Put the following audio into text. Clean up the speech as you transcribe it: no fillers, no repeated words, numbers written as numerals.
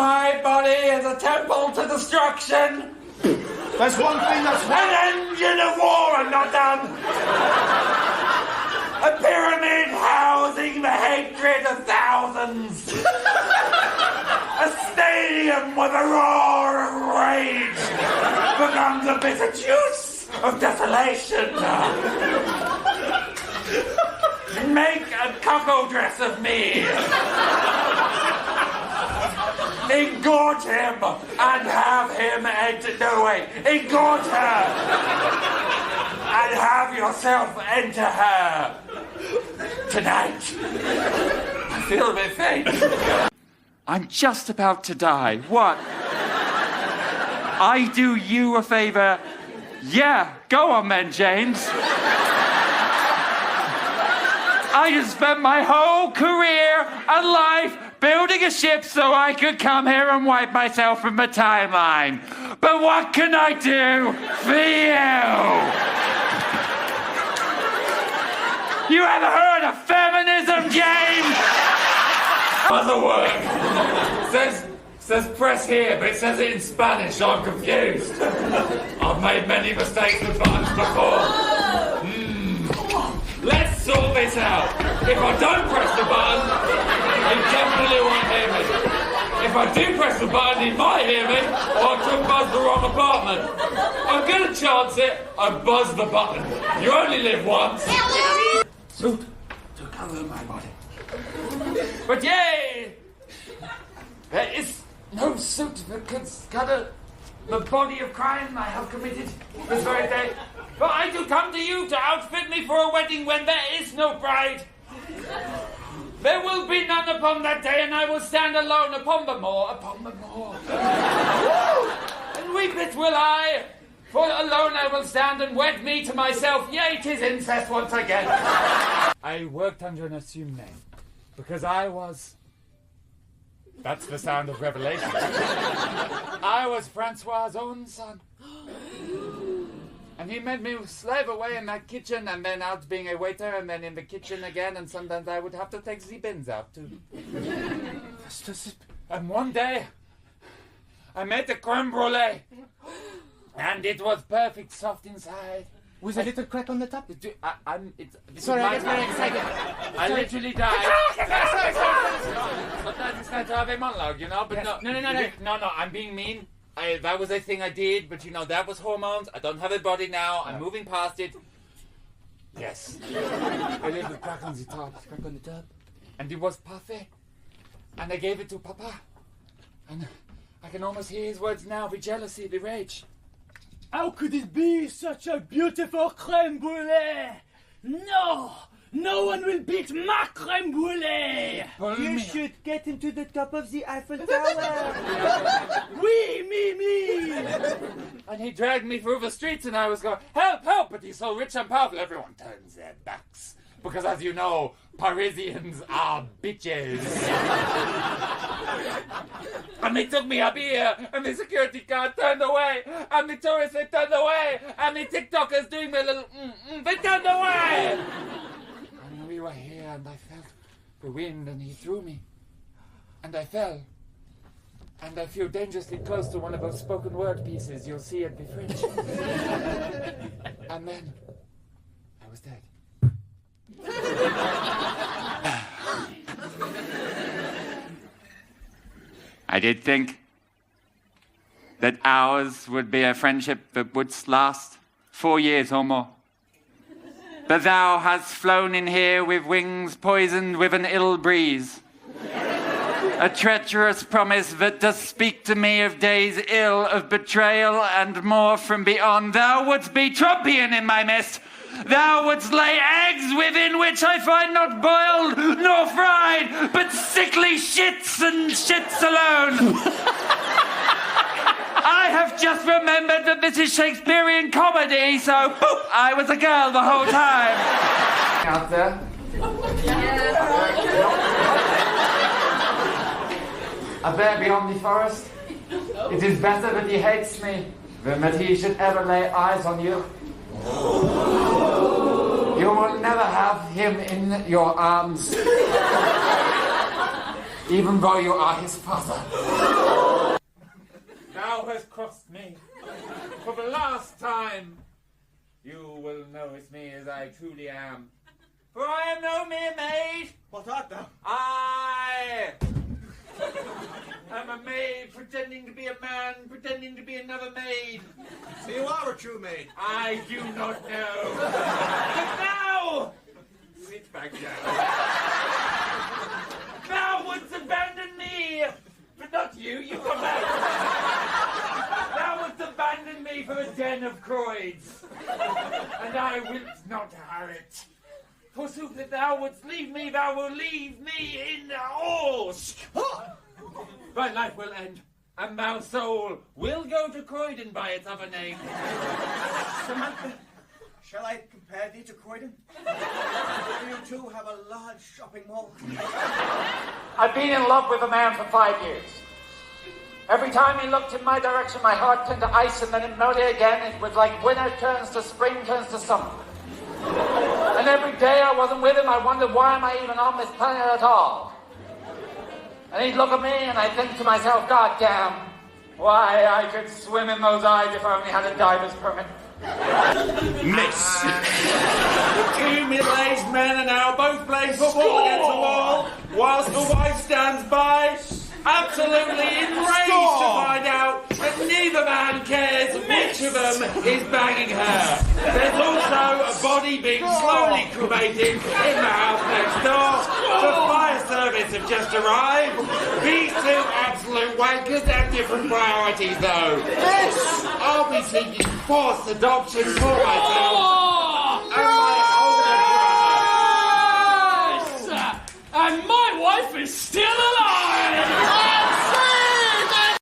My body is a temple to destruction. There's one thing that's An engine of war and not done. A pyramid housing the hatred of thousands. A stadium with a roar of rage becomes a bitter juice of desolation. Make a cuckold dress of me. Engorge him and have him enter. No, wait. Engorge her and have yourself enter her tonight. I feel a bit faint. I'm just about to die. What? I do you a favor? Yeah, go on then, James. I just spent my whole career and life building a ship so I could come here and wipe myself from the timeline. But what can I do for you? You ever heard of feminism, James? Other word. Says press here, but it says it in Spanish, so I'm confused. I've made many mistakes with buttons before. Let's sort this out. If I don't press the button, he definitely won't hear me. If I do press the button, he might hear me, or I could buzz the wrong apartment. I'm gonna chance it. I buzz the button. You only live once. Suit to cover my body. But yay! There is no suit that can cover the body of crime I have committed this very day. But I do come to you to outfit me for a wedding when there is no bride. There will be none upon that day, and I will stand alone upon the moor, and weep it will I, for alone I will stand and wed me to myself. Yea, 'tis incest once again. I worked under an assumed name, because I was... That's the sound of revelation. I was Francois' own son. And he made me slave away in that kitchen, and then out being a waiter, and then in the kitchen again, and sometimes I would have to take the bins out too. And one day, I made the creme brulee, and it was perfect, soft inside. With a little crack on the top? Sorry, I get very excited. I literally died. Sometimes it's nice to have a monologue, you know, but yes. No, I'm being mean. That was a thing I did, but you know, that was hormones. I don't have a body now. I'm moving past it. Yes. A little crack on the top. Crack on the top. And it was puffy. And I gave it to Papa. And I can almost hear his words now, the jealousy, the rage. How could it be such a beautiful creme brulee? No! No one will beat my creme brulee! You should get him to the top of the Eiffel Tower! Oui, me! And he dragged me through the streets and I was going, help, help! But he's so rich and powerful, everyone turns their backs. Because as you know, Parisians are bitches. And they took me up here, and the security guard turned away, and the tourists, they turned away, and the TikTokers doing their little they turned away! And we were here, and I felt the wind, and he threw me. And I fell. And I feel dangerously close to one of those spoken word pieces you'll see at the fringe. And then, I was dead. I did think that ours would be a friendship that would last 4 years or more. But thou hast flown in here with wings poisoned with an ill breeze. A treacherous promise that does speak to me of days ill, of betrayal and more from beyond. Thou wouldst be Trumpian in my midst. Thou wouldst lay eggs within which I find not boiled nor fried, but sickly shits and shits alone. I have just remembered that this is Shakespearean comedy, so boop, I was a girl the whole time. Out there? Up there beyond the forest, it is better that he hates me than that he should ever lay eyes on you. You will never have him in your arms, even though you are his father. me. For the last time, you will notice me as I truly am. For I am no mere maid. What art thou? I am a maid pretending to be a man, pretending to be another maid. So you are a true maid. I do not know. But now, sit back down. Thou wouldst abandon me, but not you. You come back. Thou wouldst abandon me for a den of croids, and I wilt not have it. Forsooth, if thou wouldst leave me, thou wilt leave me in the horse. My life will end, and my soul will go to Croydon by its other name. Samantha, shall I compare thee to Croydon? You too have a large shopping mall. I've been in love with a man for 5 years. Every time he looked in my direction, my heart turned to ice, and then it melted again. It was like winter turns to spring, turns to summer. And every day I wasn't with him, I wondered, why am I even on this planet at all? And he'd look at me, and I'd think to myself, God damn, why, I could swim in those eyes if I only had a diver's permit. Miss. The two middle-aged men are now both playing football against the wall, whilst the wife stands by, absolutely enraged to find out that neither man cares which of them is banging her. There's also a body being slowly cremated in the house next door. The fire service have just arrived. These two absolute wankers have different priorities, though. Yes! I'll be seeking forced adoption for myself and my older brother. And my wife is still alive!